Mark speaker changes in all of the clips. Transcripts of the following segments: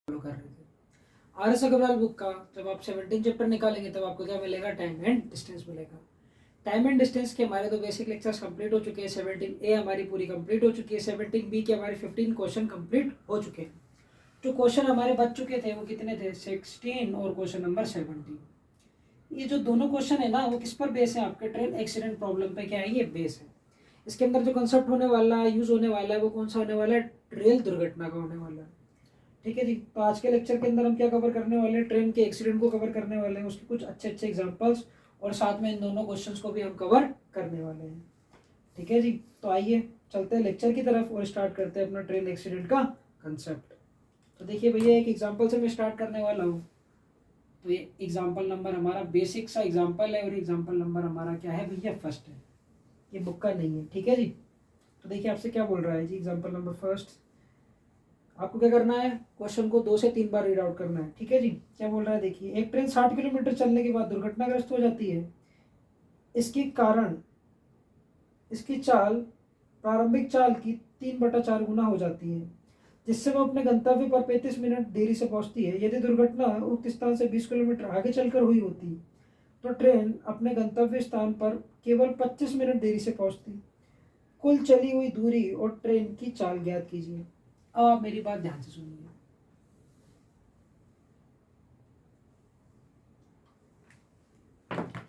Speaker 1: Follow कर रहे थे। आर.एस. अग्रवाल बुक का जब आप 17 चैप्टर निकालेंगे तब आपको क्या मिलेगा, टाइम एंड डिस्टेंस मिलेगा। टाइम एंड डिस्टेंस के हमारे तो बेसिक लेक्चर्स कंप्लीट हो चुके हैं, 17A हमारी पूरी कंप्लीट हो चुकी है, 17B के हमारे 15 क्वेश्चन कंप्लीट हो चुके हैं। जो क्वेश्चन हमारे बच चुके थे वो कितने थे, 16 और क्वेश्चन नंबर 17। ये जो दोनों क्वेश्चन है ना वो किस पर बेस है, आपके ट्रेन एक्सीडेंट प्रॉब्लम पे क्या है, ये बेस है। इसके अंदर जो कंसेप्ट होने वाला है, यूज होने वाला है, वो कौन सा होने वाला है, रेल दुर्घटना का होने वाला है। ठीक है जी। तो आज के लेक्चर के अंदर हम क्या कवर करने वाले हैं, ट्रेन के एक्सीडेंट को कवर करने वाले हैं, उसके कुछ अच्छे अच्छे एग्जांपल्स, और साथ में इन दोनों क्वेश्चंस को भी हम कवर करने वाले हैं। ठीक है जी। तो आइए चलते हैं लेक्चर की तरफ और स्टार्ट करते हैं अपना ट्रेन एक्सीडेंट का कंसेप्ट। तो देखिए भैया, एक एग्जाम्पल से मैं स्टार्ट करने वाला हूँ। तो ये एग्जाम्पल नंबर हमारा बेसिक सा एग्जाम्पल है, और एग्जाम्पल नंबर हमारा क्या है भैया, फर्स्ट है, ये बुक का नहीं है। ठीक है जी। तो देखिए आपसे क्या बोल रहा है जी, एग्जाम्पल नंबर फर्स्ट। आपको क्या करना है, क्वेश्चन को 2 से 3 बार रीड आउट करना है। ठीक है जी। क्या बोल रहा है देखिए, एक ट्रेन 60 किलोमीटर चलने के बाद दुर्घटनाग्रस्त हो जाती है। इसके कारण इसकी चाल प्रारंभिक चाल की 3/4 गुना हो जाती है, जिससे वह अपने गंतव्य पर 35 मिनट देरी से पहुंचती है। यदि दुर्घटना उक्त स्थान से 20 किलोमीटर आगे चलकर हुई होती तो ट्रेन अपने गंतव्य स्थान पर केवल 25 मिनट देरी से पहुंचती। कुल चली हुई दूरी और ट्रेन की चाल ज्ञात कीजिए। अब आप मेरी बात ध्यान से सुनिए।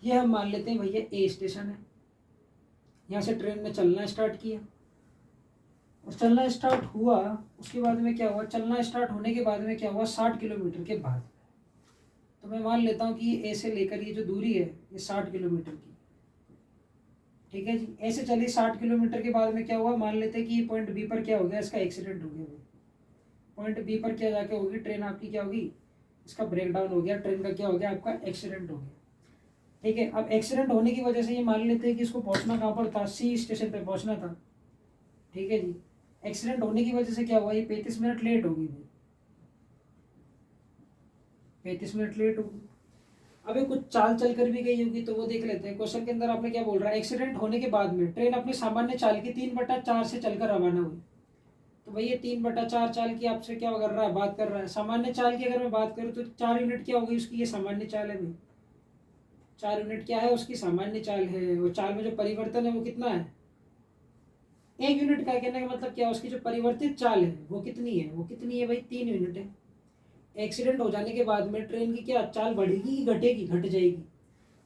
Speaker 1: ये हम मान लेते हैं भैया ए स्टेशन है, यहाँ से ट्रेन ने चलना स्टार्ट किया और चलना स्टार्ट हुआ। उसके बाद में क्या हुआ, चलना स्टार्ट होने के बाद में क्या हुआ, 60 किलोमीटर के बाद। तो मैं मान लेता हूँ कि ए से लेकर ये जो दूरी है ये 60 किलोमीटर की। ठीक है जी। ऐसे चली 60 किलोमीटर के बाद में क्या हुआ, मान लेते हैं कि ये पॉइंट बी पर क्या हो गया, इसका एक्सीडेंट हो गया भाई। पॉइंट बी पर क्या जाके होगी, ट्रेन आपकी क्या होगी, इसका ब्रेक डाउन हो गया, ट्रेन का क्या हो गया, आपका एक्सीडेंट हो गया। ठीक है। अब एक्सीडेंट होने की वजह से ये मान लेते हैं कि इसको पहुंचना कहाँ पर था, सी स्टेशन पे पहुंचना था। ठीक है जी। एक्सीडेंट होने की वजह से क्या हुआ, ये 35 मिनट लेट होगी भाई, 35 मिनट लेट होगी। अबे कुछ चाल चल कर भी गई होगी तो वो देख लेते हैं। क्वेश्चन के अंदर आपने क्या बोल रहा है, एक्सीडेंट होने के बाद में ट्रेन अपनी सामान्य चाल की 3/4 से चलकर रवाना हुई। तो भाई ये 3/4 चाल की आपसे क्या कर रहा है, बात कर रहा है। सामान्य चाल की अगर मैं बात करूँ तो 4 यूनिट क्या होगी उसकी, ये सामान्य चाल है भाई। 4 यूनिट क्या है उसकी, सामान्य चाल है। और चाल में जो परिवर्तन है वो कितना है, 1 यूनिट का। कहने का मतलब क्या, उसकी जो परिवर्तित चाल है वो कितनी है, वो कितनी है भाई, 3 यूनिट है। एक्सीडेंट हो जाने के बाद में ट्रेन की क्या चाल बढ़ेगी कि घटेगी, घट जाएगी।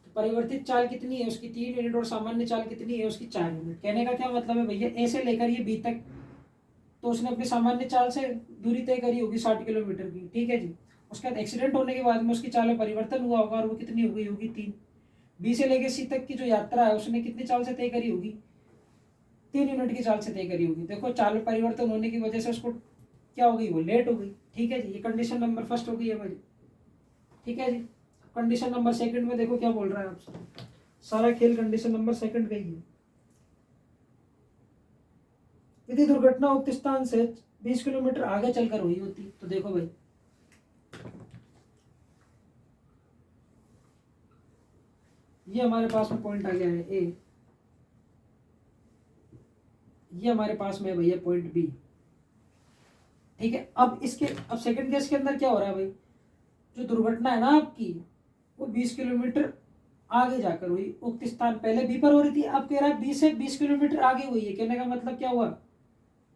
Speaker 1: तो परिवर्तित चाल कितनी है उसकी, 3 यूनिट, और सामान्य चाल कितनी है उसकी, 4 यूनिट। कहने का क्या मतलब है भैया, ए से लेकर ये बी तक तो उसने अपनी सामान्य चाल से दूरी तय करी होगी 60 किलोमीटर की। ठीक है जी। उसके बाद एक्सीडेंट होने के बाद में उसकी चाल में परिवर्तन हुआ होगा और वो कितनी हो गई होगी, 3। बी से लेकर सी तक की जो यात्रा है उसने कितनी चाल से तय करी होगी, 3 यूनिट की चाल से तय करी होगी। देखो चाल में परिवर्तन होने की वजह से उसको क्या हो गई, वो लेट हो गई। ठीक है जी। ये कंडीशन नंबर फर्स्ट हो गई है भाई। ठीक है जी। कंडीशन नंबर सेकंड में देखो क्या बोल रहा है आपसे, सारा खेल कंडीशन नंबर सेकंड का ही है। यदि दुर्घटना उक्त स्थान से 20 किलोमीटर आगे चलकर हुई होती तो देखो भाई, ये हमारे पास में पॉइंट आ गया है ए, ये हमारे पास में भैया पॉइंट बी। ठीक है। अब सेकंड केस के अंदर क्या हो रहा है भाई, जो दुर्घटना है ना आपकी वो 20 किलोमीटर आगे जाकर हुई। उक्त स्थान पहले बी पर हो रही थी, अब कह रहा है बी से 20 किलोमीटर आगे हुई है। कहने का मतलब क्या हुआ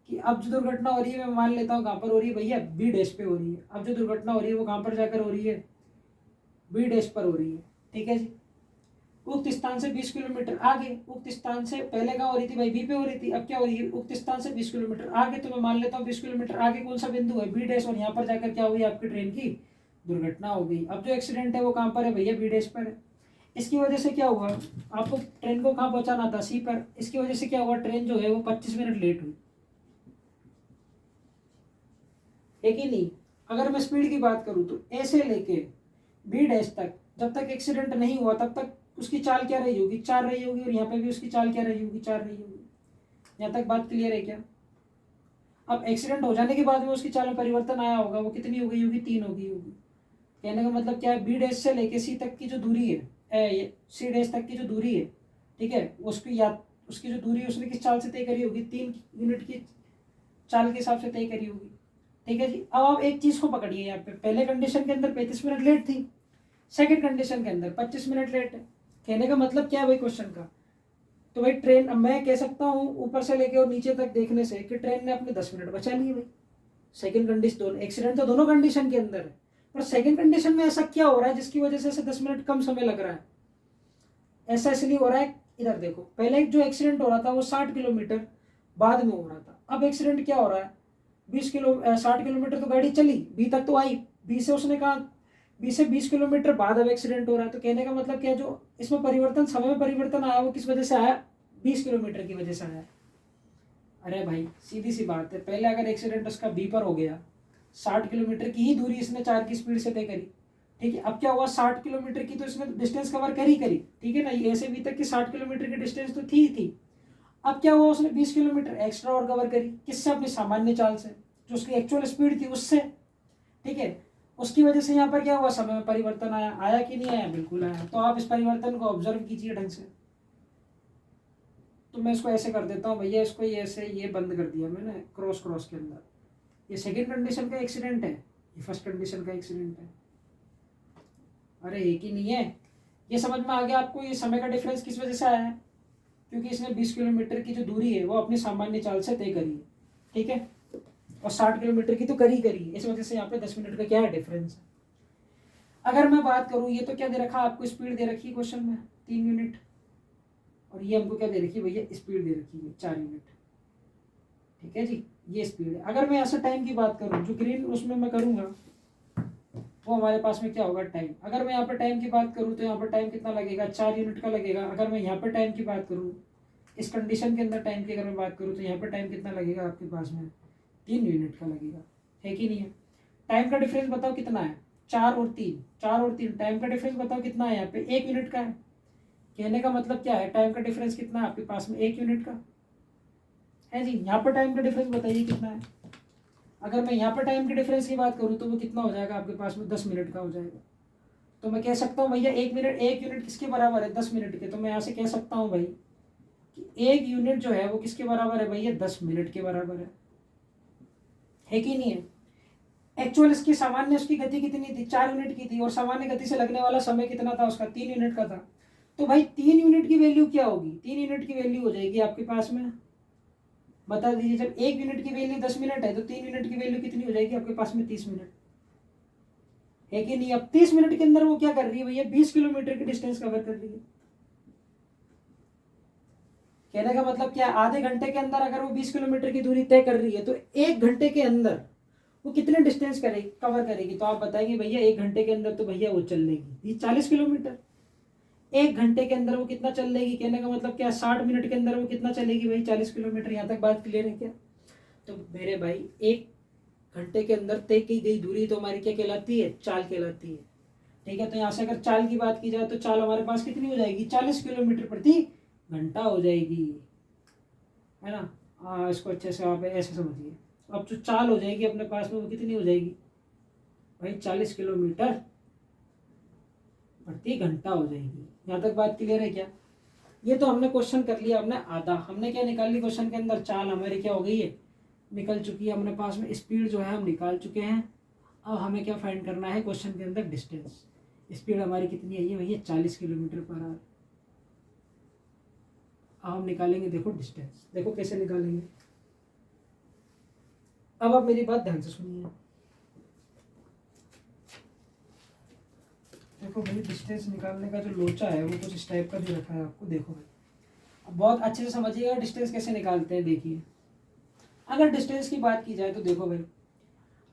Speaker 1: कि अब जो दुर्घटना हो रही है मैं मान लेता हूँ कहाँ पर हो रही है भैया, बी डैश पे हो रही है। अब जो दुर्घटना हो रही है वो कहाँ पर जाकर हो रही है, बी डैश पर हो रही है। ठीक है जी। उक्त स्थान से 20 किलोमीटर आगे, उक्त स्थान से पहले कहाँ हो रही थी भाई, बी पे हो रही थी, अब क्या हो रही है, उक्त स्थान से 20 किलोमीटर आगे। तो मैं मान लेता हूँ 20 किलोमीटर आगे कौन सा बिंदु है, बी डैश, और यहाँ पर जाकर क्या हुई, आपकी ट्रेन की दुर्घटना हो गई। अब जो एक्सीडेंट है वो कहाँ पर है भैया, बी डैश पर है। इसकी वजह से क्या हुआ, आपको ट्रेन को कहाँ पहुंचाना था, सी पर। इसकी वजह से क्या हुआ, ट्रेन जो है वो 25 मिनट लेट हुई, है कि नहीं। अगर मैं स्पीड की बात करूं तो ए से लेके बी डैश तक जब तक एक्सीडेंट नहीं हुआ तब तक उसकी चाल क्या रही होगी, 4 रही होगी, और यहाँ पे भी उसकी चाल क्या रही होगी, 4 रही होगी। यहाँ तक बात क्लियर है क्या। अब एक्सीडेंट हो जाने के बाद में उसकी चाल में परिवर्तन आया होगा, वो कितनी हो गई होगी, 3 हो गई होगी। कहने का मतलब क्या है, बी डैश से लेके सी तक की जो दूरी है, सी डैश तक की जो दूरी है, ठीक है, उसकी जो दूरी है उसने किस चाल से तय करी होगी, 3 यूनिट की चाल के हिसाब से तय करी होगी। ठीक है जी। अब आप एक चीज़ को पकड़िए, यहाँ पे पहले कंडीशन के अंदर 35 मिनट लेट थी, सेकंड कंडीशन के अंदर 25 मिनट लेट है। कहने का मतलब क्या है भाई क्वेश्चन का, तो भाई ट्रेन, अब मैं कह सकता हूँ ऊपर से लेके और नीचे तक देखने से कि ट्रेन ने अपने 10 मिनट बचा लिए भाई। सेकंड कंडीशन, दोनों एक्सीडेंट तो दोनों कंडीशन के अंदर है, पर सेकंड कंडीशन में ऐसा क्या हो रहा है जिसकी वजह से 10 मिनट कम समय लग रहा है। ऐसा इसलिए हो रहा है, इधर देखो, पहले जो एक्सीडेंट हो रहा था वो 60 किलोमीटर बाद में हो रहा था, अब एक्सीडेंट क्या हो रहा है, 60 किलोमीटर तो गाड़ी चली, बी तक तो आई, बी से उसने कहा 20 किलोमीटर बाद अब एक्सीडेंट हो रहा है। तो कहने का मतलब क्या, जो इसमें परिवर्तन, समय में परिवर्तन आया वो किस वजह से आया, 20 किलोमीटर की वजह से आया। अरे भाई सीधी सी बात है, पहले अगर एक्सीडेंट उसका बी पर हो गया, 60 किलोमीटर की ही दूरी इसने 4 की स्पीड से तय करी, ठीक है, अब क्या हुआ, 60 किलोमीटर की तो इसने डिस्टेंस कवर करी, ठीक है ना, ऐसे बी तक की 60 किलोमीटर की डिस्टेंस तो थी। अब क्या हुआ, उसने 20 किलोमीटर एक्स्ट्रा और कवर करी, किससे, अपनी सामान्य चाल से, जो उसकी एक्चुअल स्पीड थी उससे, ठीक है। उसकी वजह से यहाँ पर क्या हुआ, समय में परिवर्तन आया कि नहीं आया, बिल्कुल आया। तो आप इस परिवर्तन को ऑब्जर्व कीजिए ढंग से। तो मैं इसको ऐसे कर देता हूँ भैया, इसको ये ऐसे ये बंद कर दिया मैंने क्रॉस के अंदर, ये सेकेंड कंडीशन का एक्सीडेंट है, ये फर्स्ट कंडीशन का एक्सीडेंट है। अरे एक ही नहीं है, ये समझ में आ गया आपको, ये समय का डिफरेंस किस वजह से आया है, क्योंकि इसने 20 किलोमीटर की जो दूरी है वो अपनी सामान्य चाल से तय करी है, ठीक है, और 60 किलोमीटर की तो करी इस वजह से यहाँ पे 10 मिनट का क्या है डिफरेंस है। अगर मैं बात करूँ, ये तो क्या दे रखा आपको, स्पीड दे रखी है क्वेश्चन में 3 यूनिट, और ये हमको क्या दे रखी है भैया, स्पीड दे रखी है 4 यूनिट, ठीक है जी, ये स्पीड है। अगर मैं ऐसे टाइम की बात करूँ, जो ग्रीन उसमें मैं करूँगा वो हमारे पास में क्या होगा, टाइम। अगर मैं यहाँ पर टाइम की बात करूँ तो यहाँ पर टाइम कितना लगेगा, 4 यूनिट का लगेगा। अगर मैं यहाँ पर टाइम की बात करूँ, इस कंडीशन के अंदर टाइम की अगर मैं बात करूँ तो यहाँ पर टाइम कितना लगेगा आपके पास में, 3 यूनिट का लगेगा, है कि नहीं है। टाइम का डिफरेंस बताओ कितना है, 4 और 3 टाइम का डिफरेंस बताओ कितना है, यहाँ पे 1 यूनिट का है। कहने का मतलब क्या है, टाइम का डिफरेंस कितना है आपके पास में, 1 यूनिट का है जी। यहाँ पर टाइम का डिफरेंस बताइए कितना है। अगर मैं यहाँ पर टाइम के डिफरेंस की बात करूँ तो वो कितना हो जाएगा आपके पास में, 10 मिनट का हो जाएगा। तो मैं कह सकता हूँ भैया 1 यूनिट किसके बराबर है, 10 मिनट के। तो मैं यहाँ से कह सकता हूँ भाई कि 1 यूनिट जो है वो किसके बराबर है भैया, 10 मिनट के बराबर है कि नहीं है। एक्चुअल इसकी सामान्य उसकी गति कितनी थी, 4 यूनिट की थी, और सामान्य गति से लगने वाला समय कितना था उसका, 3 यूनिट का था। तो भाई 3 यूनिट की वैल्यू क्या होगी, 3 यूनिट की वैल्यू हो जाएगी आपके पास में, बता दीजिए। जब 1 यूनिट की वैल्यू 10 मिनट है तो 3 यूनिट की वैल्यू कितनी हो जाएगी आपके पास में, 30 मिनट, है कि नहीं। अब 30 मिनट के अंदर वो क्या कर रही है भैया, 20 किलोमीटर की डिस्टेंस कवर कर रही है। कहने का मतलब क्या, आधे घंटे के अंदर अगर वो 20 किलोमीटर की दूरी तय कर रही है तो 1 घंटे के अंदर वो कितने डिस्टेंस करेगी, कवर करेगी। तो आप बताएंगे भैया 1 घंटे के अंदर तो भैया वो चल लेगी 40 किलोमीटर, 1 घंटे के अंदर वो कितना चल लेगी। कहने का मतलब क्या, 60 मिनट के अंदर वो कितना चलेगी भाई, 40 किलोमीटर। यहाँ तक बात क्लियर है क्या। तो मेरे भाई 1 घंटे के अंदर तय की गई दूरी तो हमारी क्या कहलाती है, चाल कहलाती है, ठीक है। तो यहाँ से अगर चाल की बात की जाए तो चाल हमारे पास कितनी हो जाएगी, 40 किलोमीटर प्रति घंटा हो जाएगी, है ना। हाँ, इसको अच्छे से आप ऐसे समझिए। अब जो चाल हो जाएगी अपने पास में वो कितनी हो जाएगी भाई, 40 किलोमीटर प्रति घंटा हो जाएगी। यहाँ तक बात क्लियर है क्या। ये तो हमने क्वेश्चन कर लिया, हमने आधा, हमने क्या निकाल ली क्वेश्चन के अंदर, चाल हमारी क्या हो गई है, निकल चुकी है अपने पास में, स्पीड जो है हम निकाल चुके हैं। अब हमें क्या फाइंड करना है क्वेश्चन के अंदर, डिस्टेंस। स्पीड हमारी कितनी है, ये भैया 40 किलोमीटर पर आवर। अब हम निकालेंगे, देखो डिस्टेंस, देखो कैसे निकालेंगे। अब आप मेरी बात ध्यान से सुनिए। देखो भाई, डिस्टेंस निकालने का जो लोचा है वो कुछ इस टाइप का भी रखा है आपको, देखो भाई। अब बहुत अच्छे से समझिएगा डिस्टेंस कैसे निकालते हैं। देखिए, अगर डिस्टेंस की बात की जाए तो देखो भाई,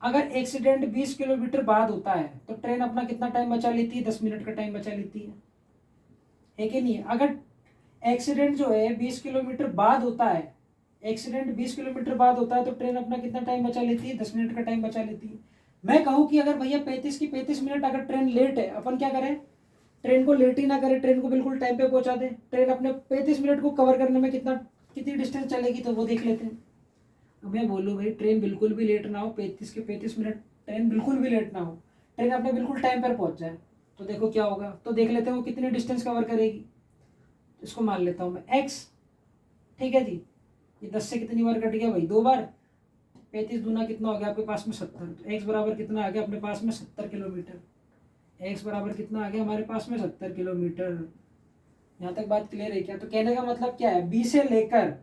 Speaker 1: अगर एक्सीडेंट 20 किलोमीटर बाद होता है तो ट्रेन अपना कितना टाइम बचा लेती है, 10 मिनट का टाइम बचा लेती है कि नहीं। अगर एक्सीडेंट जो है 20 किलोमीटर बाद होता है, एक्सीडेंट 20 किलोमीटर बाद होता है तो ट्रेन अपना कितना टाइम बचा लेती है, 10 मिनट का टाइम बचा लेती है। मैं कहूँ कि अगर भैया 35 की 35 मिनट अगर ट्रेन लेट है, अपन क्या करें, ट्रेन को लेट ही ना करें, ट्रेन को बिल्कुल टाइम पे पहुंचा दें। ट्रेन अपने 35 मिनट को कवर करने में कितनी डिस्टेंस चलेगी तो वो देख लेते हैं। अब मैं बोलूँ भाई ट्रेन बिल्कुल भी लेट ना हो, 35 के 35 मिनट ट्रेन बिल्कुल भी लेट ना हो, ट्रेन अपने बिल्कुल टाइम पर पहुंच जाए, तो देखो क्या होगा। तो देख लेते हैं वो कितनी डिस्टेंस कवर करेगी। इसको मान लेता हूँ मैं x, ठीक है जी। ये 10 से कितनी बार कट गया भाई, 2 बार। 35 दूना कितना हो गया आपके पास में 70, तो एक्स बराबर कितना आ गया अपने पास में 70 किलोमीटर। एक्स बराबर कितना आ गया हमारे पास में 70 किलोमीटर। यहाँ तक बात क्लियर है क्या? तो कहने का मतलब क्या है, बी से लेकर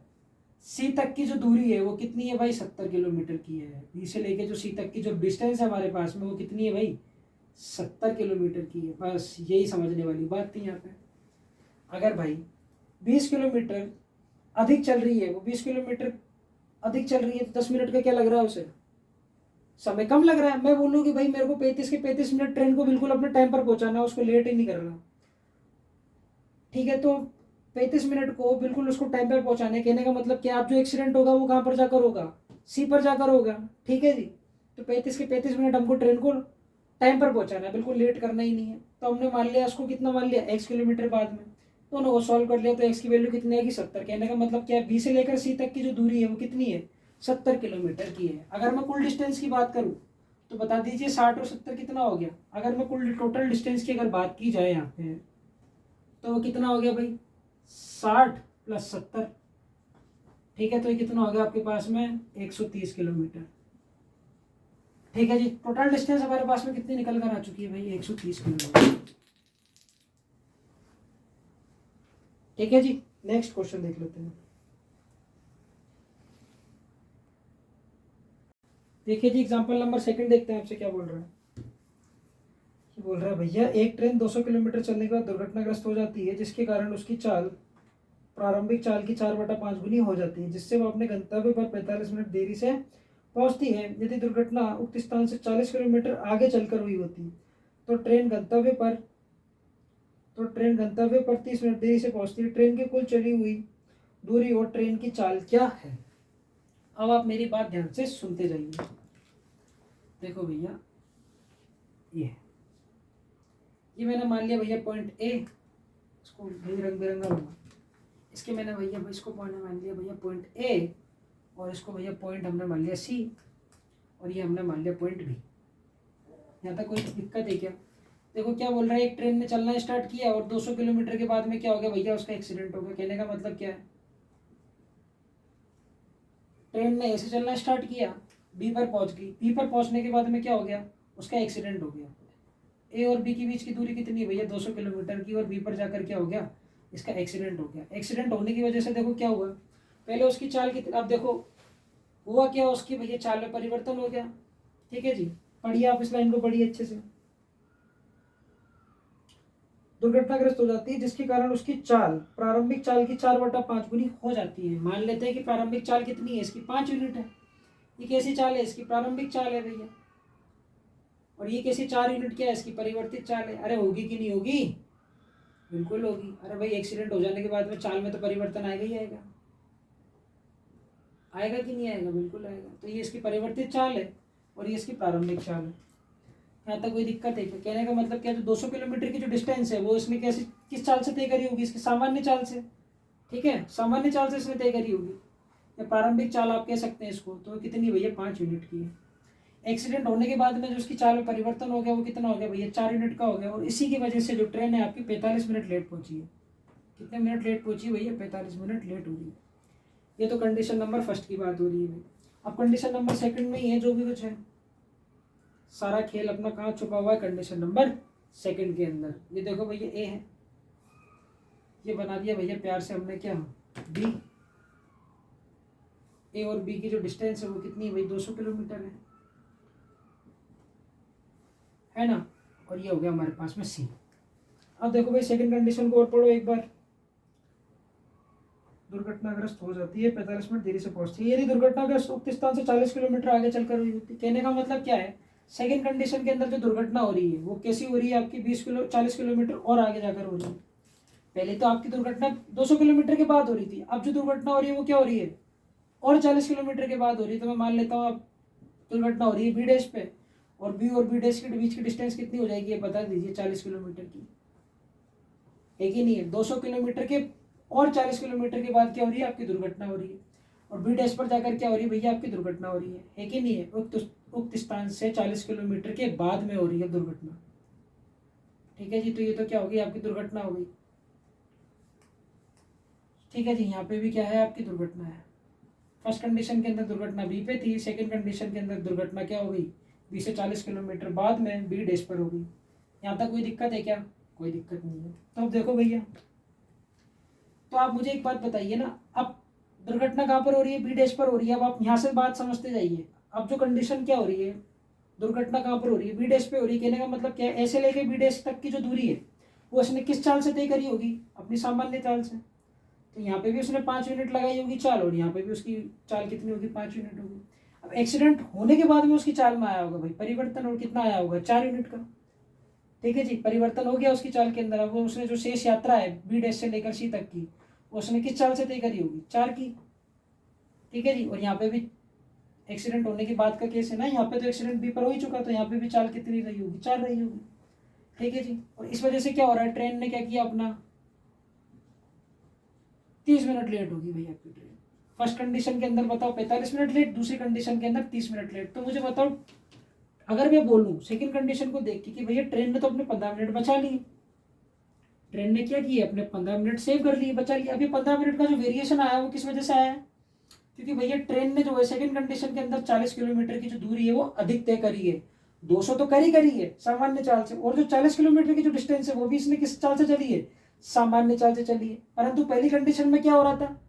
Speaker 1: सी तक की जो दूरी है वो कितनी है भाई, 70 किलोमीटर की है। बी से लेकर जो सी तक की जो डिस्टेंस है हमारे पास में वो कितनी है भाई, 70 किलोमीटर की है। बस यही समझने वाली बात थी यहाँ पे। अगर भाई 20 किलोमीटर अधिक चल रही है, वो 20 किलोमीटर अधिक चल रही है, तो 10 मिनट का क्या लग रहा है उसे, समय कम लग रहा है। मैं बोलूँ कि भाई मेरे को 35 के 35 मिनट ट्रेन को बिल्कुल अपने टाइम पर पहुंचाना है, उसको लेट ही नहीं करना, ठीक है। तो 35 मिनट को बिल्कुल उसको टाइम पर पहुंचाने, कहने का मतलब क्या, आप जो एक्सीडेंट होगा वो कहाँ पर जाकर होगा, सी पर जाकर होगा, ठीक है जी। तो 35 के 35 मिनट हमको ट्रेन को टाइम पर पहुंचाना है, बिल्कुल लेट करना ही नहीं है। तो हमने मान लिया उसको कितना, मान लिया x किलोमीटर बाद में, दोनों को सॉल्व कर लिया तो x की वैल्यू कितनी आएगी, 70। कहने का मतलब क्या है, बी से लेकर सी तक की जो दूरी है वो कितनी है, 70 किलोमीटर की है। अगर मैं कुल डिस्टेंस की बात करूँ तो बता दीजिए 60 और 70 कितना हो गया। अगर मैं कुल टोटल डिस्टेंस की अगर बात की जाए यहाँ पे, तो वो कितना हो गया भाई, 60 + 70, ठीक है। तो ये कितना हो गया आपके पास में, 130 किलोमीटर, ठीक है जी। टोटल डिस्टेंस हमारे पास में कितनी निकल कर आ चुकी है भाई, 130 किलोमीटर, ठीक है जी। नेक्स्ट क्वेश्चन देख लेते हैं। देखिए जी, एग्जांपल नंबर 2 देखते हैं आपसे क्या बोल रहा है। ये बोल रहा है भैया, एक ट्रेन 200 किलोमीटर चलने के बाद दुर्घटनाग्रस्त हो जाती है, जिसके कारण उसकी चाल प्रारंभिक चाल की 4/5 गुनी हो जाती है, जिससे वो अपने गंतव्य पर 45 मिनट देरी से पहुंचती है। यदि दुर्घटना उक्त स्थान से 40 किलोमीटर आगे चलकर हुई होती तो ट्रेन गंतव्य पर 30 मिनट देरी से पहुंचती है। ट्रेन की कुल चली हुई दूरी और ट्रेन की चाल क्या है? अब आप मेरी बात ध्यान से सुनते जाइए। देखो भैया, ये मैंने मान लिया भैया पॉइंट ए, इसको रंग बिरंगा होगा, इसके मैंने भैया इसको पॉइंट मान लिया भैया पॉइंट ए, और इसको भैया पॉइंट हमने मान लिया सी, और ये हमने मान लिया पॉइंट बी। यहाँ तक कोई दिक्कत है क्या? देखो क्या बोल रहा है, एक ट्रेन ने चलना स्टार्ट किया और 200 किलोमीटर के बाद में क्या हो गया भैया, उसका एक्सीडेंट हो गया। कहने का मतलब क्या है, ट्रेन ने ऐसे चलना स्टार्ट किया, बी पर पहुंच गई, बी पर पहुंचने के बाद में क्या हो गया, उसका एक्सीडेंट हो गया। ए और बी के बीच की दूरी कितनी है भैया, 200 किलोमीटर की, और बी पर जाकर क्या हो गया, इसका एक्सीडेंट हो गया। एक्सीडेंट होने की वजह से देखो क्या हुआ, पहले उसकी चाल कितनी, अब देखो हुआ क्या, उसकी भैया चाल में परिवर्तन हो गया, ठीक है जी। पढ़िए आप इस लाइन को, पढ़िए अच्छे से। दुर्घटनाग्रस्त हो जाती है जिसके कारण उसकी चाल प्रारंभिक चाल की 4/5 गुनी हो जाती है। मान लेते हैं कि प्रारंभिक चाल कितनी है, इसकी 5 यूनिट है। ये कैसी चाल है, इसकी प्रारंभिक चाल है भैया। और ये कैसी 4 यूनिट क्या है, इसकी परिवर्तित चाल है। अरे होगी कि नहीं होगी, बिल्कुल होगी। अरे भाई एक्सीडेंट हो जाने के बाद में चाल में तो परिवर्तन आएगा ही आएगा, आएगा कि नहीं आएगा, बिल्कुल आएगा। तो ये इसकी परिवर्तित चाल है और ये इसकी प्रारंभिक चाल है। यहाँ तक कोई दिक्कत है क्या? कहने का मतलब क्या, जो 200 किलोमीटर की जो डिस्टेंस है वो इसने कैसे, किस चाल से तय करी होगी, इसकी सामान्य चाल से, ठीक है, सामान्य चाल से इसने तय करी होगी, या प्रारंभिक चाल आप कह सकते हैं इसको। तो कितनी भैया, 5 यूनिट की है। एक्सीडेंट होने के बाद में जो उसकी चाल में परिवर्तन हो गया वो कितना हो गया भैया, 4 यूनिट का हो गया। और इसी की वजह से जो ट्रेन है आपकी 45 मिनट लेट पहुंची है। कितने मिनट लेट पहुंची है भैया, 45 मिनट लेट हो रही है। ये तो कंडीशन नंबर फर्स्ट की बात हो रही है। अब कंडीशन नंबर सेकंड में ही है जो भी कुछ है, सारा खेल अपना कहाँ छुपा हुआ है, कंडीशन नंबर सेकंड के अंदर। ये देखो भैया ए है, ये बना दिया भैया प्यार से हमने क्या, बी। ए और बी की जो डिस्टेंस है वो कितनी है भाई, 200 किलोमीटर है ना। और ये हो गया हमारे पास में सी। अब देखो भाई सेकंड कंडीशन को और पढ़ो एक बार। दुर्घटनाग्रस्त हो जाती है, 45 मिनट देरी से पहुंचती है। यदि दुर्घटनाग्रस्त उक्त स्थान से 40 किलोमीटर आगे चलकर हुई होती। कहने का मतलब क्या है, सेकंड कंडीशन के अंदर जो दुर्घटना हो रही है वो कैसी हो रही है आपकी, 40 किलोमीटर और आगे जाकर हो रही है। पहले तो आपकी दुर्घटना 200 किलोमीटर के बाद हो रही थी, अब जो दुर्घटना हो रही है वो क्या हो रही है, और 40 किलोमीटर के बाद हो रही है। तो मैं मान लेता हूँ अब दुर्घटना हो रही है बी डैश पे, और बी डैश के बीच की डिस्टेंस कितनी हो जाएगी, ये बता दीजिए, 40 किलोमीटर की है कि नहीं है। 200 किलोमीटर के और 40 किलोमीटर के बाद क्या हो रही है, आपकी दुर्घटना हो रही है। और बी डैश पर जाकर क्या हो रही है भैया, आपकी दुर्घटना हो रही है कि नहीं है। उक्त स्थान से 40 किलोमीटर के बाद में हो रही है दुर्घटना, ठीक है जी। तो ये तो क्या होगी, आपकी दुर्घटना हो गई, ठीक है जी। यहाँ पे भी क्या है, आपकी दुर्घटना है। फर्स्ट कंडीशन के अंदर दुर्घटना बी पे थी, सेकंड कंडीशन के अंदर दुर्घटना क्या हो गई, बी से 40 किलोमीटर बाद में बी डैश पर हो गई। यहाँ तक कोई दिक्कत है क्या? कोई दिक्कत नहीं है। तो अब देखो भैया, तो आप मुझे एक बात बताइए ना, अब दुर्घटना कहाँ पर हो रही है, बी डैश पर हो रही है। अब आप यहाँ से बात समझते जाइए। अब जो कंडीशन क्या हो रही है, दुर्घटना कहाँ पर हो रही है, बी डैश पे हो रही है। कहने का मतलब क्या है, ऐसे लेके बी डैश तक की जो दूरी है वो उसने किस चाल से तय करी होगी, अपनी सामान्य चाल से। तो यहाँ पे भी उसने 5 यूनिट लगाई होगी चाल, और यहाँ पे भी उसकी चाल कितनी होगी, 5 यूनिट होगी। अब एक्सीडेंट होने के बाद में उसकी चाल में आया होगा भाई परिवर्तन, और कितना आया होगा, 4 यूनिट का। ठीक है जी, परिवर्तन हो गया उसकी चाल के अंदर। अब उसने जो शेष यात्रा है बी डैश से लेकर सी तक की, उसने किस चाल से तय करी होगी, 4 की। ठीक है जी, और यहाँ पे भी एक्सीडेंट होने के बाद का केस है ना, यहाँ पे तो एक्सीडेंट बी पर हो ही चुका, तो यहाँ पे भी चाल कितनी रही होगी, 4 रही होगी। ठीक है जी, और इस वजह से क्या हो रहा है, ट्रेन ने क्या किया अपना, 30 मिनट लेट होगी भैया आपकी ट्रेन। फर्स्ट कंडीशन के अंदर बताओ 45 मिनट लेट, दूसरी कंडीशन के अंदर 30 मिनट लेट। तो मुझे बताओ, अगर मैं बोलूँ सेकंड कंडीशन को देख के कि भैया ट्रेन ने तो अपने 15 मिनट बचा लिए, ट्रेन ने क्या किया, अपने 15 मिनट सेव कर लिए, बचा लिए। अभी 15 मिनट का जो वेरिएशन आया वो किस वजह से आया है, क्योंकि भैया ट्रेन ने जो है सेकंड कंडीशन के अंदर 40 किलोमीटर की जो दूरी है वो अधिक तय करी है, 200 तो करी है सामान्य चाल से, और जो 40 किलोमीटर की जो डिस्टेंस है वो भी इसने किस चाल से चली है, सामान्य चाल से चली है। परंतु पहली कंडीशन में क्या हो रहा था,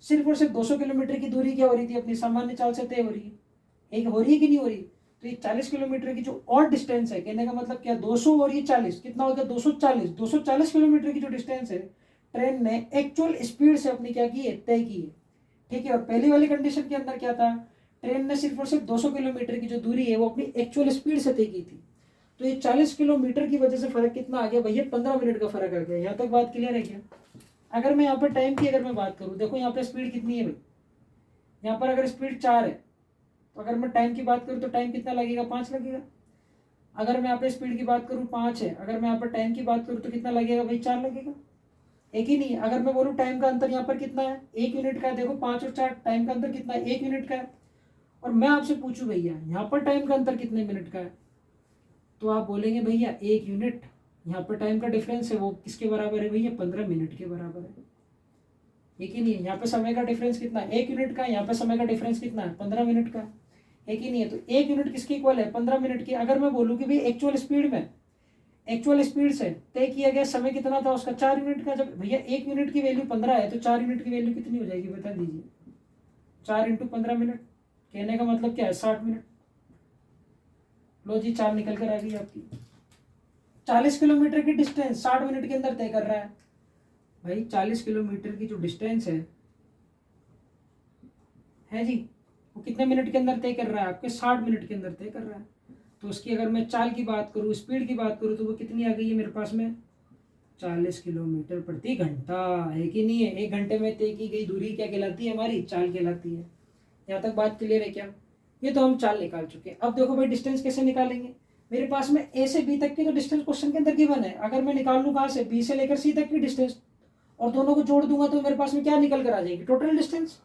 Speaker 1: सिर्फ और सिर्फ 200 किलोमीटर की दूरी क्या हो रही थी, अपनी सामान्य चाल से तय हो रही है। एक हो रही है कि नहीं हो रही। तो ये 40 किलोमीटर की जो और डिस्टेंस है, कहने का मतलब क्या, 200 और ये 40 कितना हो गया, 240 किलोमीटर की जो डिस्टेंस है ट्रेन ने एक्चुअल स्पीड से अपनी क्या की है, तय की है। ठीक है, और पहली वाली कंडीशन के अंदर क्या था, ट्रेन ने सिर्फ और सिर्फ 200 किलोमीटर की जो दूरी है वो अपनी एक्चुअल स्पीड से तय की थी। तो ये 40 किलोमीटर की वजह से फर्क कितना आ गया भैया, 15 मिनट का फर्क आ गया। यहाँ तक बात क्लियर है क्या? अगर मैं यहाँ पर टाइम की अगर मैं बात करूँ, देखो यहाँ पर स्पीड कितनी है भाई, यहाँ पर अगर स्पीड 4 है, तो अगर मैं टाइम की बात करूँ तो टाइम कितना लगेगा, 5 लगेगा। अगर मैं यहाँ पे स्पीड की बात करूँ 5 है, अगर मैं यहाँ पर टाइम की बात करूँ तो कितना लगेगा भाई, 4 लगेगा। एक ही नहीं है। अगर मैं बोलूँ टाइम का अंतर यहाँ पर कितना है, 1 यूनिट का है। देखो 5 और 4 टाइम का अंतर कितना है, 1 यूनिट का है। और मैं आपसे पूछूं भैया यहाँ पर टाइम का अंतर कितने मिनट का है, तो आप बोलेंगे भैया 1 यूनिट। यहाँ पर टाइम का डिफरेंस है वो किसके बराबर है भैया, 15 मिनट के बराबर है। एक ही नहीं है। यहाँ पे समय का डिफरेंस कितना है, 1 यूनिट का। यहाँ पे समय का डिफरेंस कितना है, 15 मिनट का। एक ही नहीं है। तो 1 यूनिट किसके इक्वल है, 15 मिनट की। अगर मैं बोलूँ कि भाई एक्चुअल स्पीड में, एक्चुअल स्पीड से तय किया गया समय कितना था उसका, 4 यूनिट का। जब भैया 1 यूनिट की वैल्यू 15 है तो 4 यूनिट की वैल्यू कितनी हो जाएगी, बता दीजिए। 4 × 15 मिनट, कहने का मतलब क्या है, 60 मिनट। लो जी, 4 निकल कर आ गई आपकी। 40 किलोमीटर की डिस्टेंस 60 मिनट के अंदर तय कर रहा है भाई। 40 किलोमीटर की जो डिस्टेंस है जी, वो कितने मिनट के अंदर तय कर रहा है, आपके 60 मिनट के अंदर तय कर रहा है। तो उसकी अगर मैं चाल की बात करूँ, स्पीड की बात करूँ, तो वो कितनी आ गई है मेरे पास में, 40 किलोमीटर प्रति घंटा। है कि नहीं है। 1 घंटे में तय की गई दूरी क्या कहलाती है, हमारी चाल कहलाती है। यहाँ तक बात क्लियर है क्या? ये तो हम चाल निकाल चुके हैं। अब देखो भाई डिस्टेंस कैसे निकालेंगे। मेरे पास में ए से बी तक की तो डिस्टेंस क्वेश्चन के अंदर गिवन है। अगर मैं निकाल लूँ कहाँ से, बी से लेकर सी तक की डिस्टेंस, और दोनों को जोड़ दूंगा तो मेरे पास में क्या निकल कर आ जाएगी, टोटल डिस्टेंस।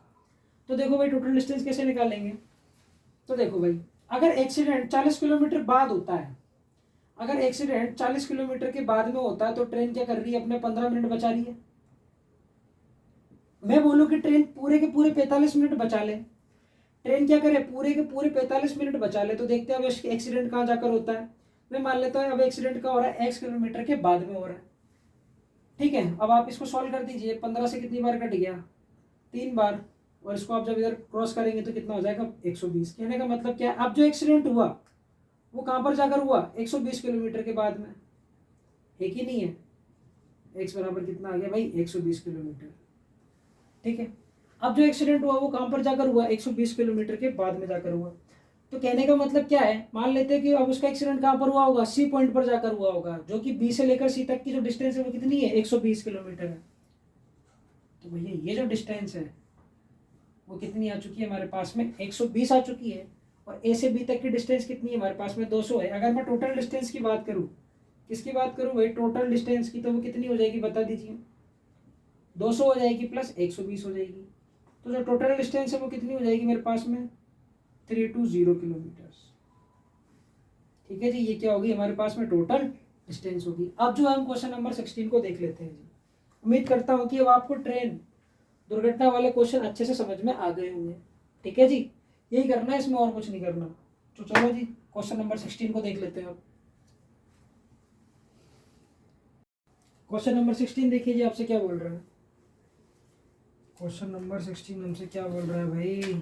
Speaker 1: तो देखो भाई टोटल डिस्टेंस कैसे निकालेंगे। तो देखो भाई, अगर एक्सीडेंट 40 किलोमीटर बाद होता है, अगर एक्सीडेंट 40 किलोमीटर के बाद में होता है, तो ट्रेन क्या कर रही है, अपने 15 मिनट बचा रही है। मैं बोलूँ कि ट्रेन पूरे के पूरे 45 मिनट बचा ले, ट्रेन क्या करे, पूरे के पूरे 45 मिनट बचा ले। तो देखते हैं अब एक्सीडेंट कहाँ जाकर होता है। मैं मान लेता हूँ अब एक्सीडेंट का हो रहा है x किलोमीटर के बाद में हो रहा है। ठीक है, अब आप इसको सॉल्व कर दीजिए। 15 से कितनी बार कट गया, 3 बार। और इसको आप जब इधर क्रॉस करेंगे तो कितना हो जाएगा, 120। कहने का मतलब क्या है, अब जो एक्सीडेंट हुआ वो कहाँ पर जाकर हुआ, 120 किलोमीटर के बाद में। एक ही नहीं है। x बराबर कितना आ गया भाई, 120 किलोमीटर। ठीक है, अब जो एक्सीडेंट हुआ वो कहाँ पर जाकर हुआ, 120 किलोमीटर के बाद में जाकर हुआ। तो कहने का मतलब क्या है, मान लेते हैं कि अब उसका एक्सीडेंट कहाँ पर हुआ होगा, सी पॉइंट पर जाकर हुआ होगा, जो कि बी से लेकर सी तक की जो डिस्टेंस है वो कितनी है, 120 किलोमीटर है। तो भैया ये जो डिस्टेंस है वो कितनी आ चुकी है हमारे पास में, 120 आ चुकी है। और ए से बी तक की डिस्टेंस कितनी है हमारे पास में, 200 है। अगर मैं टोटल डिस्टेंस की बात करूँ, किसकी बात करूँ भाई, टोटल डिस्टेंस की, तो वो कितनी हो जाएगी बता दीजिए, 200 हो जाएगी प्लस 120 हो जाएगी। तो जो टोटल डिस्टेंस है वो कितनी हो जाएगी मेरे पास में, 320 किलोमीटर्स। ठीक है जी, ये क्या होगी हमारे पास में टोटल डिस्टेंस होगी। अब जो हम क्वेश्चन नंबर 16 को देख लेते हैं जी। उम्मीद करता हूँ कि अब आपको ट्रेन दुर्घटना वाले क्वेश्चन अच्छे से समझ में आ गए होंगे। ठीक है जी, यही करना है इसमें, और कुछ नहीं करना। तो चलो जी क्वेश्चन नंबर 16 को देख लेते हैं अब। क्वेश्चन नंबर 16 देखिए जी, आपसे क्या बोल रहा है। क्वेश्चन नंबर 16 हमसे क्या बोल रहा है भाई।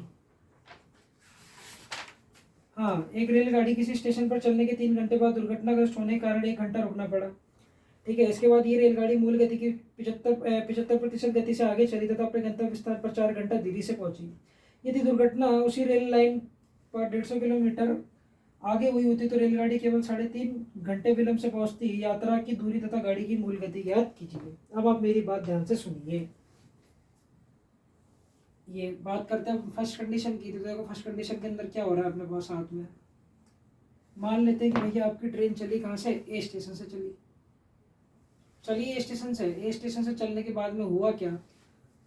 Speaker 1: हाँ, एक रेलगाड़ी किसी स्टेशन पर चलने के 3 घंटे बाद दुर्घटनाग्रस्त होने के कारण 1 घंटा रुकना पड़ा। ठीक है, इसके बाद ये रेलगाड़ी मूल गति की 75% गति से आगे चली तथा अपने गंतव्य स्थान पर 4 घंटा देरी से पहुंची। यदि दुर्घटना उसी रेल लाइन पर 150 किलोमीटर आगे हुई होती तो रेलगाड़ी केवल 3.5 घंटे विलंब से पहुंचती। यात्रा की दूरी तथा गाड़ी की मूल गति ज्ञात कीजिए। अब आप मेरी बात ध्यान से सुनिए। ये बात करते हैं फर्स्ट कंडीशन की। तो देखो फर्स्ट कंडीशन के अंदर क्या हो रहा है अपने पास हाथ में। मान लेते हैं कि भैया आपकी ट्रेन चली कहाँ से, ए स्टेशन से चली ए स्टेशन से। ए स्टेशन से चलने के बाद में हुआ क्या,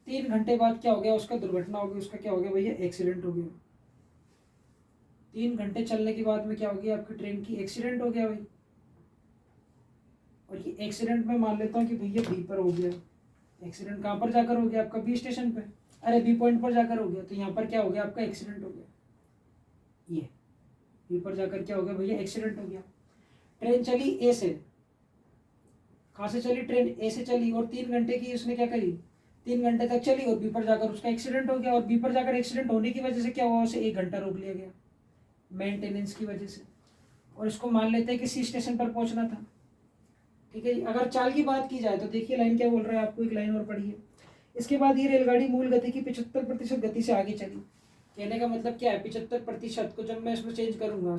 Speaker 1: 3 घंटे बाद क्या हो गया, उसका दुर्घटना हो गई। उसका क्या हो गया भैया, एक्सीडेंट हो गया। 3 घंटे चलने के बाद में क्या हो गया, आपकी ट्रेन की एक्सीडेंट हो गया भाई। और ये एक्सीडेंट में मान लेता हूँ कि भैया बी पर हो गया। एक्सीडेंट कहाँ पर जाकर हो गया, आपका बी स्टेशन पे, अरे बी पॉइंट पर जाकर हो गया। तो यहाँ पर क्या हो गया, आपका एक्सीडेंट हो गया। ये बी पर जाकर क्या हो गया भैया, एक्सीडेंट हो गया। ट्रेन चली ए से, कहाँ से चली, ट्रेन ए से चली, और 3 घंटे की उसने क्या करी, 3 घंटे तक चली, और बी पर जाकर उसका एक्सीडेंट हो गया। और बी पर जाकर एक्सीडेंट होने की वजह से क्या हुआ, उसे 1 घंटा रोक लिया गया मेंटेनेंस की वजह से। और इसको मान लेते हैं कि सी स्टेशन पर पहुंचना था। ठीक है जी, अगर चाल की बात की जाए तो देखिए लाइन क्या बोल रहा है आपको, एक लाइन और पढ़िए। इसके बाद ये रेलगाड़ी मूल गति की 75% गति से आगे चली। कहने का मतलब क्या है, 75% को जब मैं इसमें चेंज करूंगा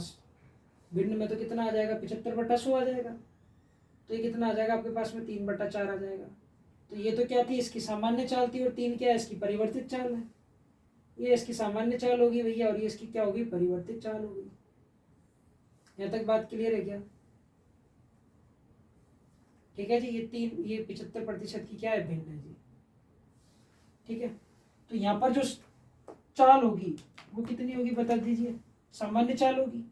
Speaker 1: भिन्न में तो कितना आ जाएगा, 75/100 आ जाएगा। तो ये कितना आ जाएगा आपके पास में, 3/4 आ जाएगा। तो ये तो क्या थी, इसकी सामान्य चाल थी, और 3 क्या है, इसकी परिवर्तित चाल है। ये इसकी सामान्य चाल होगी भैया, और ये इसकी क्या होगी, परिवर्तित चाल होगी। यहाँ तक बात क्लियर है क्या। ठीक है जी, ये 75% की क्या है, भिन्न है जी। ठीक है, तो यहाँ पर जो चाल होगी वो कितनी होगी बता दीजिए, सामान्य चाल होगी।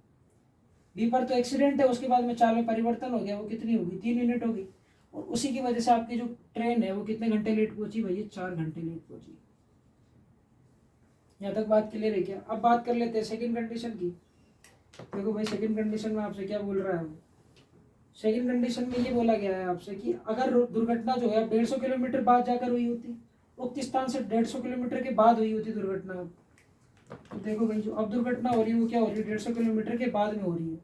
Speaker 1: बी पर तो एक्सीडेंट है, उसके बाद में चाल में परिवर्तन हो गया, वो कितनी होगी, 3 यूनिट होगी। और उसी की वजह से आपकी जो ट्रेन है वो कितने घंटे लेट पहुंची भैया, 4 घंटे लेट पहुंची। यहाँ तक बात क्लियर है क्या। अब बात कर लेते हैं सेकंड कंडीशन की। देखो भाई सेकंड कंडीशन में आपसे क्या बोल रहा है वो। सेकंड कंडीशन में ये बोला गया है आपसे कि अगर दुर्घटना जो है 150 किलोमीटर बाद जाकर हुई होती, उक्त स्थान से 150 किलोमीटर के बाद हुई होती दुर्घटना। तो देखो भाई जो अब दुर्घटना हो रही है वो क्या हो रही है, 150 किलोमीटर के बाद में हो रही है।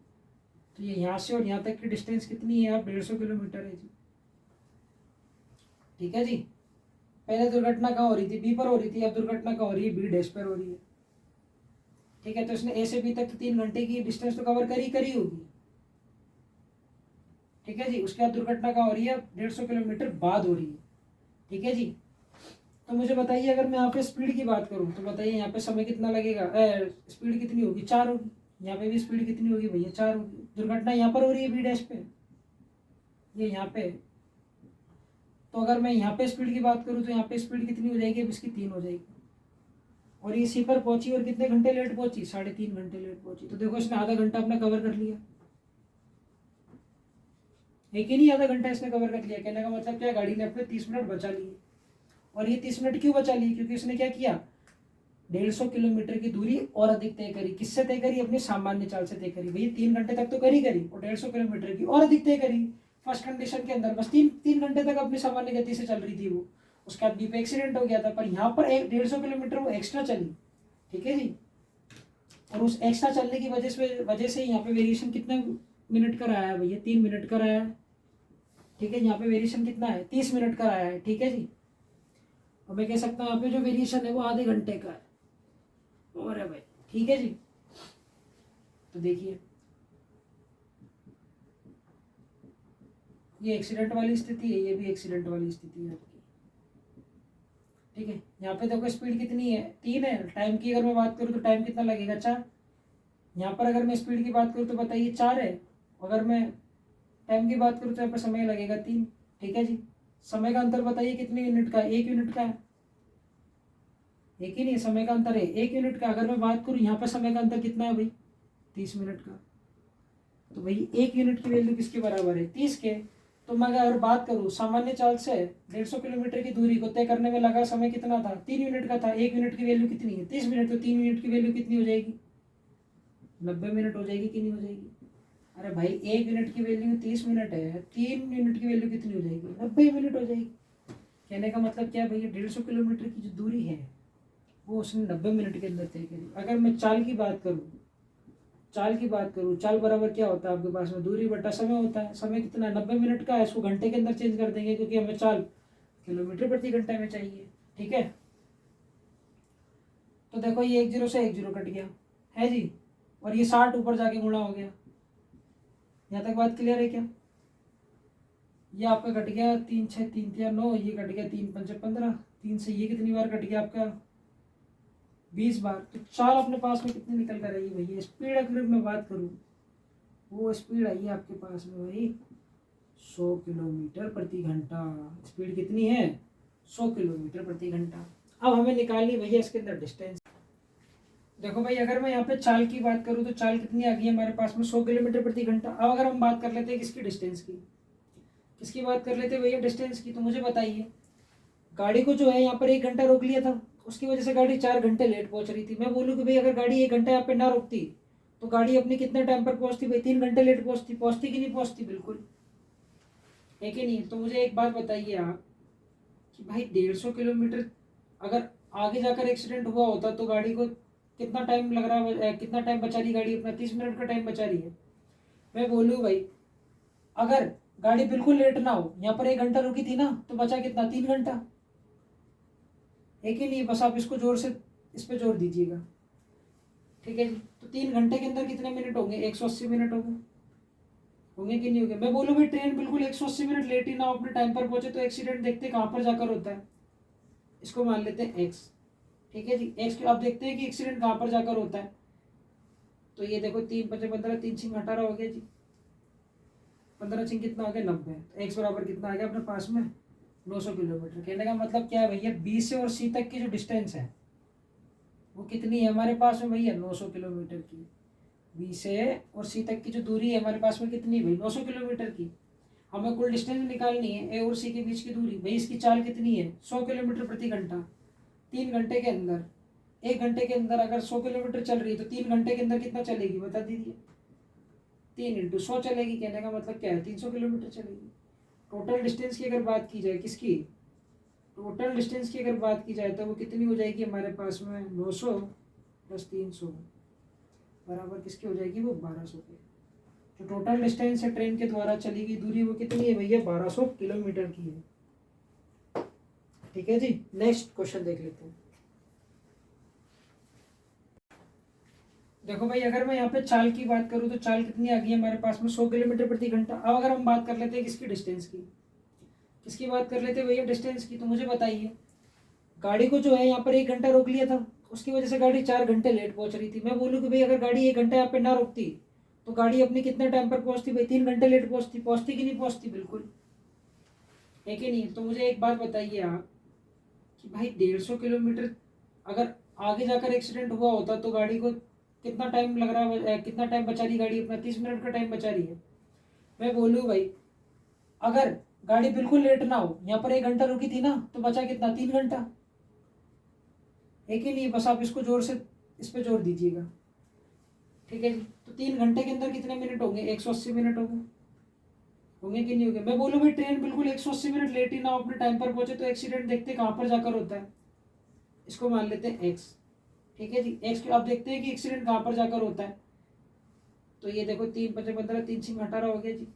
Speaker 1: तो ये यहाँ से और यहाँ तक की डिस्टेंस कितनी है, आप 150 किलोमीटर है जी। ठीक है जी, पहले दुर्घटना कहाँ हो रही थी, बी पर हो रही थी, अब दुर्घटना कहाँ हो रही है, बी डैश पर हो रही है। ठीक है, तो इसने ए से बी तक तो 3 घंटे की डिस्टेंस तो कवर करी होगी। ठीक है जी, उसके बाद दुर्घटना कहाँ हो रही है, 150 किलोमीटर बाद हो रही है। ठीक है जी, तो मुझे बताइए अगर मैं यहाँ पे स्पीड की बात करूँ तो बताइए यहाँ पे समय कितना लगेगा, स्पीड कितनी होगी, 4 होगी। यहाँ पे भी स्पीड कितनी होगी भैया, 4 होगी। दुर्घटना यहाँ पर हो रही है बी डैश पे, ये यहाँ पे। तो अगर मैं यहाँ पे स्पीड की बात करूँ तो यहाँ पे स्पीड कितनी हो जाएगी, अब इसकी 3 हो जाएगी। और ये सी पर पहुंची और कितने घंटे लेट पहुंची, 3.5 घंटे लेट पहुंची। तो देखो इसने आधा घंटा अपना कवर कर लिया, एक ही नहीं आधा घंटा इसने कवर कर लिया। कहने का मतलब क्या, गाड़ी ने अपने 30 मिनट बचा लिए। और ये 30 मिनट क्यों बचा लिए, क्योंकि इसने क्या किया, 150 किलोमीटर की दूरी और अधिक तय करी। किससे तय करी, अपनी सामान्य चाल से तय करी। भैया 3 घंटे तक तो करी और 150 किलोमीटर की और अधिक तय करी फर्स्ट कंडीशन के अंदर। बस तीन घंटे तक अपनी सामान्य गति से चल रही थी वो। उसके बाद बी पे एक्सीडेंट हो गया था, पर यहाँ पर 150 किलोमीटर वो एक्स्ट्रा चली। ठीक है जी, और उस एक्स्ट्रा चलने की वजह से यहाँ पे वेरिएशन कितने मिनट का आया है भैया, 3 मिनट का आया है। ठीक है, यहाँ पे वेरिएशन कितना है, 30 मिनट का आया है। ठीक है जी, और मैं कह सकता हूँ यहाँ पे जो वेरिएशन है वो आधे घंटे का है। और है भाई, ठीक है जी। तो देखिए ये एक्सीडेंट वाली स्थिति है, ये भी एक्सीडेंट वाली स्थिति है आपकी। ठीक है, यहाँ पे देखो स्पीड कितनी है, 3 है। टाइम की अगर मैं बात करूँ तो टाइम कितना लगेगा, 4। यहाँ पर अगर मैं स्पीड की बात करूँ तो बताइए 4 है। अगर मैं टाइम की बात करूँ तो यहाँ पर समय लगेगा 3। ठीक है जी, समय का अंतर बताइए कितने यूनिट का है, 1 यूनिट का है। एक ही नहीं, समय का अंतर है 1 यूनिट का। अगर मैं बात करूँ यहाँ पर समय का अंतर कितना है भाई, 30 मिनट का। तो भाई 1 यूनिट की वैल्यू किसके बराबर है, 30 के। तो मैं अगर बात करूँ सामान्य चाल से 150 किलोमीटर की दूरी को तय करने में लगा समय कितना था, 3 मिनट का था। 1 मिनट की वैल्यू कितनी है, 30 मिनट। तो 3 मिनट की वैल्यू कितनी हो जाएगी, 90 मिनट हो जाएगी कि नहीं हो जाएगी। अरे भाई 1 मिनट की वैल्यू 30 मिनट है, 3 मिनट की वैल्यू कितनी हो जाएगी, 90 मिनट हो जाएगी। कहने का मतलब क्या भैया, 150 किलोमीटर की जो दूरी है वो उसने 90 मिनट के अंदर तय करी। अगर मैं चाल की बात करूँ, चाल बराबर क्या होता है आपके पास में, दूरी बटा समय होता है। समय कितना, 90 मिनट का है, इसको घंटे के अंदर चेंज कर देंगे क्योंकि हमें चाल किलोमीटर प्रति घंटा में चाहिए। ठीक है, तो देखो ये 1 0 से 1 0 कट गया है जी, और ये 60 ऊपर जाके गुणा हो गया। यहाँ तक बात क्लियर है क्या। ये आपका कट गया 3 6 3 3 9, ये कट गया 3 5 15, 3 से ये कितनी बार कट गया आपका, 20 बार। तो चाल अपने पास में कितनी निकल कर आई है भैया। स्पीड अगर मैं बात करूँ, वो स्पीड आई है आपके पास में भाई 100 किलोमीटर प्रति घंटा। स्पीड कितनी है, 100 किलोमीटर प्रति घंटा। अब हमें निकालनी भैया इसके अंदर डिस्टेंस। देखो भाई अगर मैं यहाँ पे चाल की बात करूँ तो चाल कितनी आ गई है हमारे पास में, 100 किलोमीटर प्रति घंटा। अब अगर हम बात कर लेते हैं किसकी, डिस्टेंस की, किसकी बात कर लेते हैं भैया, डिस्टेंस की। तो मुझे बताइए, गाड़ी को जो है यहाँ पर 1 घंटा रोक लिया था, उसकी वजह से गाड़ी 4 घंटे लेट पहुंच रही थी। मैं बोलूँ कि भाई अगर गाड़ी 1 घंटा यहाँ पे ना रोकती तो गाड़ी अपने कितने टाइम पर पहुंचती भाई, 3 घंटे लेट पहुंचती कि नहीं पहुंचती, बिल्कुल है कि नहीं। तो मुझे एक बात बताइए आप कि भाई 150 किलोमीटर अगर आगे जाकर एक्सीडेंट हुआ होता तो गाड़ी को कितना टाइम लग रहा है, कितना टाइम बचा रही गाड़ी अपना, 30 मिनट का टाइम बचा रही है। मैं बोलूँ भाई अगर गाड़ी बिल्कुल लेट ना हो, यहाँ पर 1 घंटा रुकी थी ना, तो बचा कितना, 3 घंटा है कि नहीं। बस आप इसको जोर से इस पे जोर दीजिएगा। ठीक है जी, तो 3 घंटे के अंदर कितने मिनट होंगे, 180 मिनट होंगे कि नहीं होंगे। मैं बोलूँ भाई ट्रेन बिल्कुल 180 मिनट लेट ही ना हो, अपने टाइम पर पहुंचे, तो एक्सीडेंट देखते कहाँ पर जाकर होता है, इसको मान लेते हैं एक्स। ठीक है जी, एक्स अब देखते हैं कि एक्सीडेंट कहाँ पर जाकर होता है। तो ये देखो 3 5 15, 3 6 18 हो गया जी, 15 6 कितना हो गया, 90। तो एक्स बराबर कितना आ गया अपने पास में, 900 किलोमीटर। कहने का मतलब क्या है भैया, बी से और सी तक की जो डिस्टेंस है वो कितनी है हमारे पास में भैया, 900 किलोमीटर की। बी से और सी तक की जो दूरी है हमारे पास में कितनी है भाई, 900 किलोमीटर की। हमें कुल डिस्टेंस निकालनी है, ए और सी के बीच की दूरी। भाई इसकी चाल कितनी है, 100 किलोमीटर प्रति घंटा। 3 घंटे के अंदर, 1 घंटे के अंदर अगर 100 किलोमीटर चल रही है तो 3 घंटे के अंदर कितना चलेगी बता दीजिए, 3 × 100 चलेगी। कहने का मतलब क्या है, 300 किलोमीटर चलेगी। टोटल डिस्टेंस की अगर बात की जाए, किसकी, टोटल डिस्टेंस की अगर बात की जाए तो वो कितनी हो जाएगी हमारे पास में, 900 + 300 बराबर किसकी हो जाएगी, वो 1200 की। जो टोटल डिस्टेंस है ट्रेन के द्वारा चली गई दूरी वो कितनी है भैया, 1200 किलोमीटर की है। ठीक है जी, नेक्स्ट क्वेश्चन देख लेते हैं। देखो भाई अगर मैं यहाँ पे चाल की बात करूँ तो चाल कितनी आ गई है हमारे पास में, 100 किलोमीटर प्रति घंटा। अब अगर हम बात कर लेते हैं किसकी, डिस्टेंस की, किसकी बात कर लेते हैं भैया, डिस्टेंस की। तो मुझे बताइए, गाड़ी को जो है यहाँ पर 1 घंटा रोक लिया था, उसकी वजह से गाड़ी 4 घंटे लेट पहुंच रही थी। मैं बोलूँ कि भाई अगर गाड़ी 1 घंटा यहाँ पे ना रोकती तो गाड़ी अपने कितने टाइम पर पहुंचती भाई, 3 घंटे लेट पहुंचती कि नहीं पहुंचती, बिल्कुल है कि नहीं। तो मुझे एक बात बताइए आप कि भाई 150 किलोमीटर अगर आगे जाकर एक्सीडेंट हुआ होता तो गाड़ी को कितना टाइम लग रहा है, कितना टाइम बचा रही गाड़ी अपना, 30 मिनट का टाइम बचा रही है। मैं बोलूँ भाई अगर गाड़ी बिल्कुल लेट ना हो, यहाँ पर 1 घंटा रुकी थी ना, तो बचा कितना, 3 घंटा है कि नहीं। बस आप इसको जोर से इस पे जोर दीजिएगा। ठीक है जी, तो 3 घंटे के अंदर कितने मिनट होंगे, 180 मिनट होंगे कि नहीं होंगे। मैं बोलूँ भाई ट्रेन बिल्कुल 180 मिनट लेट ही ना हो, अपने टाइम पर पहुंचे, तो एक्सीडेंट देखते कहाँ पर जाकर होता है, इसको मान लेते हैं एक्स। ठीक है जी, एक्स अब देखते हैं कि एक्सीडेंट कहाँ पर जाकर होता है। तो ये देखो 3 5 15, 3 6 18 हो गया जी,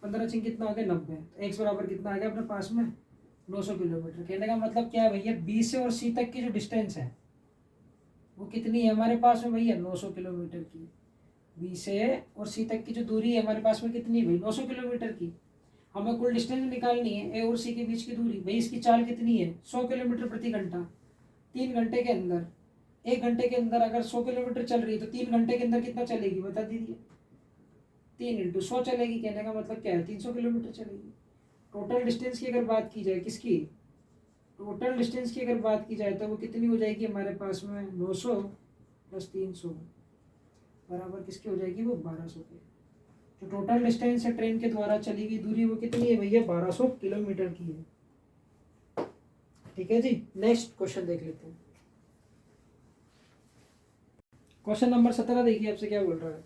Speaker 1: 15 6 कितना हो गया, 90। तो एक्स बराबर कितना आ गया अपने पास में, 900 किलोमीटर। कहने का मतलब क्या है भैया, बी से और सी तक की जो डिस्टेंस है वो कितनी है हमारे पास में भैया, 900 किलोमीटर की। बी से और सी तक की जो दूरी है हमारे पास में कितनी है भाई, 900 किलोमीटर की। हमें कुल डिस्टेंस निकालनी है, ए और सी के बीच की दूरी। भाई इसकी चाल कितनी है, 100 किलोमीटर प्रति घंटा। 3 घंटे के अंदर, 1 घंटे के अंदर अगर 100 किलोमीटर चल रही है तो 3 घंटे के अंदर कितना चलेगी बता दीजिए, 3 × 100 चलेगी। कहने का मतलब क्या है, 300 किलोमीटर चलेगी। टोटल डिस्टेंस की अगर बात की जाए, किसकी, टोटल डिस्टेंस की अगर बात की जाए तो वो कितनी हो जाएगी हमारे पास में, 900 + 300 बराबर किसकी हो जाएगी, वो 1200 की। जो टोटल डिस्टेंस है ट्रेन के द्वारा चली गई दूरी वो कितनी है भैया, 1200 किलोमीटर की है। ठीक है जी, नेक्स्ट क्वेश्चन देख लेते हैं। क्वेश्चन नंबर 17 देखिए आपसे क्या बोल रहा है।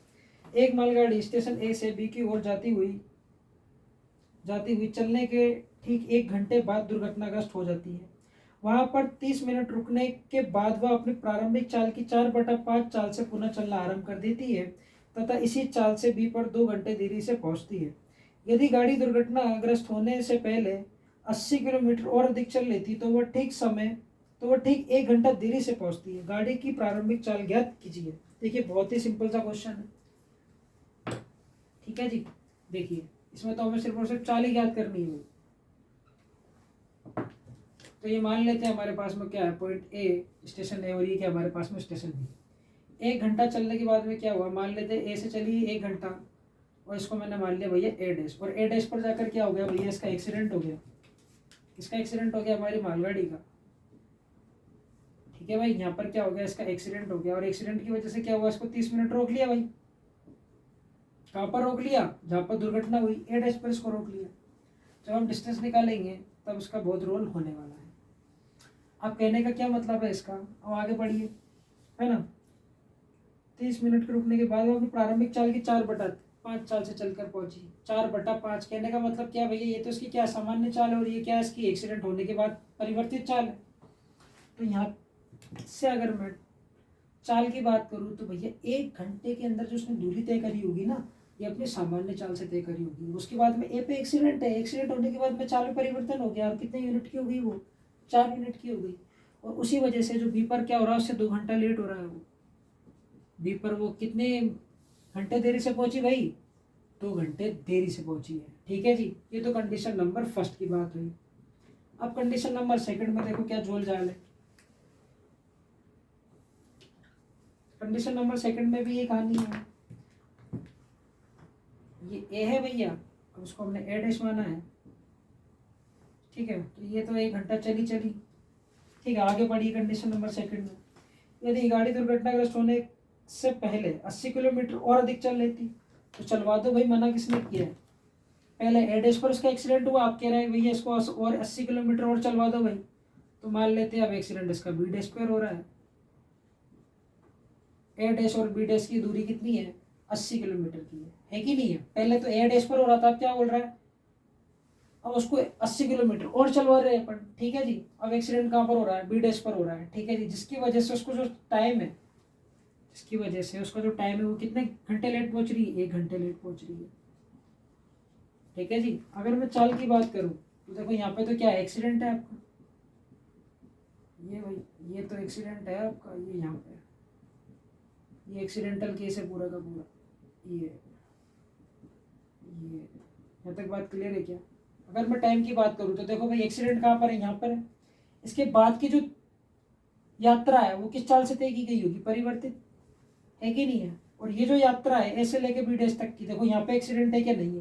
Speaker 1: एक मालगाड़ी स्टेशन ए से बी की ओर जाती हुई चलने के ठीक 1 घंटे बाद दुर्घटनाग्रस्त हो जाती है। वहां पर 30 मिनट रुकने के बाद वह अपनी प्रारंभिक चाल की 4/5 चाल से पुनः चलना आरंभ कर देती है तथा इसी चाल से बी पर 2 घंटे देरी से पहुंचती है। यदि गाड़ी दुर्घटनाग्रस्त होने से पहले 80 किलोमीटर और अधिक चल लेती तो वह ठीक 1 घंटा देरी से पहुंचती है। गाड़ी की प्रारंभिक चाल ज्ञात कीजिए। देखिए बहुत ही सिंपल सा क्वेश्चन है। ठीक है जी, देखिए इसमें तो हमें सिर्फ और सिर्फ चाल ही ज्ञात करनी है। तो ये मान लेते हैं हमारे पास में क्या है, पॉइंट ए स्टेशन है और ये क्या हमारे पास में स्टेशन बी। 1 घंटा चलने के बाद में क्या हुआ, मान लेते हैं ए से चली 1 घंटा और इसको मैंने मान लिया भैया ए डैश, और ए डैश पर जाकर क्या हो गया भैया, इसका एक्सीडेंट हो गया। इसका एक्सीडेंट हो गया हमारी मालगाड़ी का। ठीक है भाई, यहाँ पर क्या हो गया, इसका एक्सीडेंट हो गया और एक्सीडेंट की वजह से क्या हुआ, इसको 30 मिनट रोक लिया भाई। कहाँ पर रोक लिया, जहाँ पर दुर्घटना हुई ए डैश पर इसको रोक लिया। जब हम डिस्टेंस निकालेंगे तब उसका बहुत रोल होने वाला है। अब कहने का क्या मतलब है इसका, अब आगे बढ़िए, है ना। 30 मिनट के रुकने के बाद वो अपनी प्रारंभिक चाल की 4/5 चाल से चलकर पहुंची। 4/5 कहने का मतलब क्या भैया, ये तो इसकी क्या सामान्य चाल है और ये क्या इसकी एक्सीडेंट होने के बाद परिवर्तित चाल है। तो यहाँ से अगर मैं चाल की बात करूँ तो भैया 1 घंटे के अंदर जो उसने दूरी तय करी होगी ना, ये अपनी सामान्य चाल से तय करी होगी। उसके बाद में ए पे एक्सीडेंट है, एक्सीडेंट होने के बाद में चाल में परिवर्तन हो गया और कितने यूनिट की हो गई वो, 4 यूनिट की हो गई। और उसी वजह से जो बी पर क्या हो रहा है, उससे 2 घंटा लेट हो रहा है। वो बी पर वो कितने घंटे देरी से पहुंची भाई, 2 घंटे देरी से पहुंची है। ठीक है जी, ये तो कंडीशन नंबर फर्स्ट की बात हुई। अब कंडीशन नंबर सेकंड में देखो क्या झोल झाल है। कंडीशन नंबर सेकंड में भी ये कहानी है। ये ए है भैया, अब उसको हमने ए डैश माना है। ठीक है, तो ये तो 1 घंटा चली। ठीक है, आगे बढ़िए कंडीशन नंबर सेकंड में। यदि गाड़ी दुर्घटनाग्रस्त होने से पहले 80 किलोमीटर और अधिक चल लेती तो चलवा दो भाई, मना किसने किया है। पहले ए डैश पर उसका एक्सीडेंट हुआ, आप कह रहे हैं भैया इसको और 80 किलोमीटर और चलवा दो भाई। तो मान लेते हैं अब एक्सीडेंट इसका बी डैश पर हो रहा है। ए डैश और बी डैश की दूरी कितनी है, 80 किलोमीटर की है कि नहीं है। पहले तो ए डैश पर हो रहा था, अब क्या बोल रहा है, अब उसको 80 किलोमीटर और चलवा रहे हैं अपन। ठीक है जी, अब एक्सीडेंट कहाँ पर हो रहा है, बी डैश पर हो रहा है। ठीक है जी, जिसकी वजह से उसको जो टाइम है, जिसकी वजह से उसका जो टाइम है वो कितने घंटे लेट पहुंच रही है, 1 घंटे लेट पहुंच रही है। ठीक है जी, अगर मैं चाल की बात करूं तो देखो यहाँ पे तो क्या एक्सीडेंट है आपका, ये भाई ये तो एक्सीडेंट है आपका, ये यहाँ पे ये एक्सीडेंटल केस है पूरा का पूरा। ये यहाँ तक बात क्लियर है क्या। अगर मैं टाइम की बात करूँ तो देखो भाई एक्सीडेंट कहाँ पर है, यहाँ पर है। इसके बाद की जो यात्रा है वो किस चाल से तय की गई होगी, परिवर्तित, है कि नहीं है। और ये जो यात्रा है ऐसे लेके बी डैश तक की, देखो यहाँ पे एक्सीडेंट है क्या, नहीं है।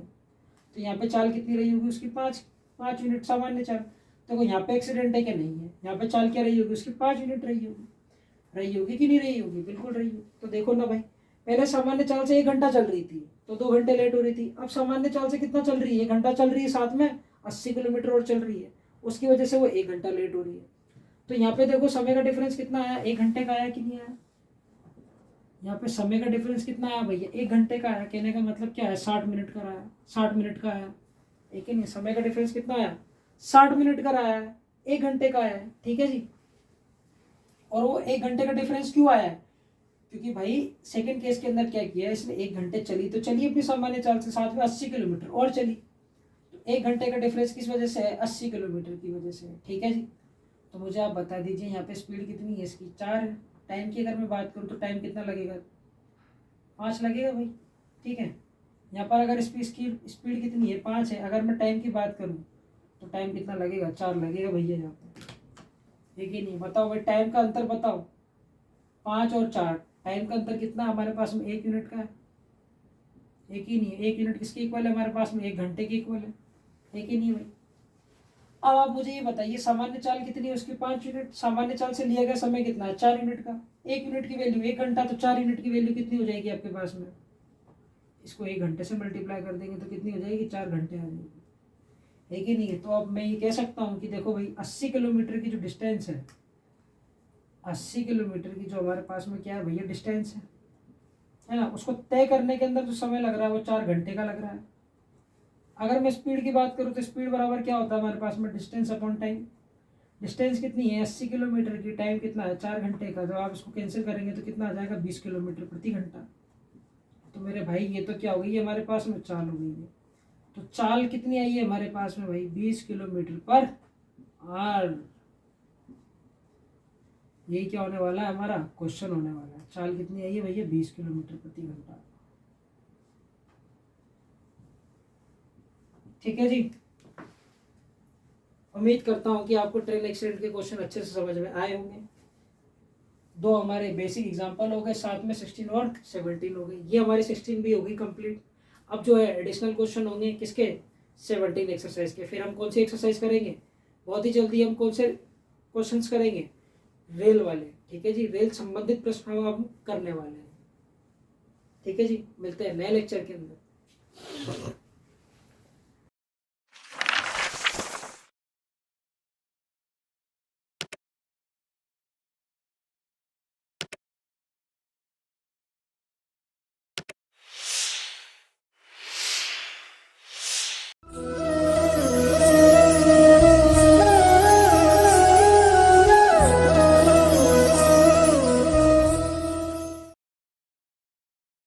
Speaker 1: तो यहाँ पे चाल कितनी रही होगी उसकी, 5 यूनिट सामान्य चाल। देखो यहाँ पे एक्सीडेंट है क्या, नहीं है। यहाँ पे चाल क्या रही होगी उसकी, 5 यूनिट रही होगी कि नहीं रही होगी, बिल्कुल रही होगी। तो देखो ना भाई, पहले सामान्य चाल से 1 घंटा चल रही थी तो 2 घंटे लेट हो रही थी। अब सामान्य चाल से कितना चल रही है, 1 घंटा चल रही है, साथ में 80 किलोमीटर और चल रही है, उसकी वजह से वो 1 घंटा लेट हो रही है। तो यहाँ पे देखो समय का डिफरेंस कितना आया, 1 घंटे का आया कि नहीं आया। यहाँ पे समय का डिफरेंस कितना आया भैया, 1 घंटे का आया। कहने का मतलब क्या है, 60 मिनट का आया, 60 मिनट का आया। एक ही नहीं, समय का डिफरेंस कितना आया, 60 मिनट का आया है, 1 घंटे का आया है। ठीक है जी, और वो 1 घंटे का डिफरेंस क्यों आया है, क्योंकि भाई सेकंड केस के अंदर क्या किया है इसने, 1 घंटे चली तो चली अपनी सामान्य चाल से, साथ में 80 किलोमीटर और चली। तो 1 घंटे का डिफरेंस किस वजह से है, 80 किलोमीटर की वजह से। ठीक है जी, तो मुझे आप बता दीजिए यहाँ पे स्पीड कितनी है इसकी, 4 है। टाइम की अगर मैं बात करूँ तो टाइम कितना लगेगा, 5 लगेगा भाई। ठीक है, यहाँ पर अगर स्पीड कितनी है, 5 है। अगर मैं टाइम की बात करूँ तो टाइम कितना लगेगा, 4 लगेगा भैया यहाँ पर। एक ही नहीं, बताओ भाई टाइम का अंतर बताओ, 5 और 4, टाइम का अंतर कितना हमारे पास में, 1 यूनिट का है। एक ही नहीं है, 1 यूनिट किसके इक्वल है हमारे पास में, 1 घंटे के इक्वल है। एक ही नहीं भाई। अब आप मुझे ये बताइए सामान्य चाल कितनी है उसकी, 5 यूनिट। सामान्य चाल से लिया गया समय कितना है, 4 यूनिट का। 1 यूनिट की वैल्यू 1 घंटा, तो 4 यूनिट की वैल्यू कितनी हो जाएगी आपके पास में, इसको 1 घंटे से मल्टीप्लाई कर देंगे तो कितनी हो जाएगी, 4 घंटे आ जाएगी, है कि नहीं है। तो अब मैं ये कह सकता हूँ कि देखो भाई 80 किलोमीटर की जो डिस्टेंस है, 80 किलोमीटर की जो हमारे पास में क्या है भैया डिस्टेंस है ना, उसको तय करने के अंदर जो समय लग रहा है वो 4 घंटे का लग रहा है। अगर मैं स्पीड की बात करूँ तो स्पीड बराबर क्या होता है हमारे पास में, डिस्टेंस अपॉन टाइम। डिस्टेंस कितनी है 80 किलोमीटर की, टाइम कितना है 4 घंटे का, जब आप इसको कैंसिल करेंगे तो कितना आ जाएगा 20 किलोमीटर प्रति घंटा। तो मेरे भाई ये तो क्या हो गई है हमारे पास में, चाल हो गई है। तो चाल कितनी आई है हमारे पास में भाई, 20 किलोमीटर पर आवर। यही क्या होने वाला है हमारा क्वेश्चन होने वाला है, चाल कितनी आई है भैया 20 किलोमीटर प्रति घंटा। ठीक है जी, उम्मीद करता हूँ कि आपको ट्रेन एक्सीडेंट के क्वेश्चन अच्छे से समझ में आए होंगे। 2 हमारे बेसिक एग्जांपल हो गए, साथ में 16 और 17 हो गए, ये हमारी 16 भी होगी कंप्लीट। अब जो है एडिशनल क्वेश्चन होंगे किसके, 17 एक्सरसाइज के। फिर हम कौन सी एक्सरसाइज करेंगे, बहुत ही जल्दी हम कौन से क्वेश्चंस करेंगे, रेल वाले। ठीक है जी, रेल संबंधित प्रश्न हम करने वाले हैं। ठीक है जी, मिलते हैं नए लेक्चर के अंदर।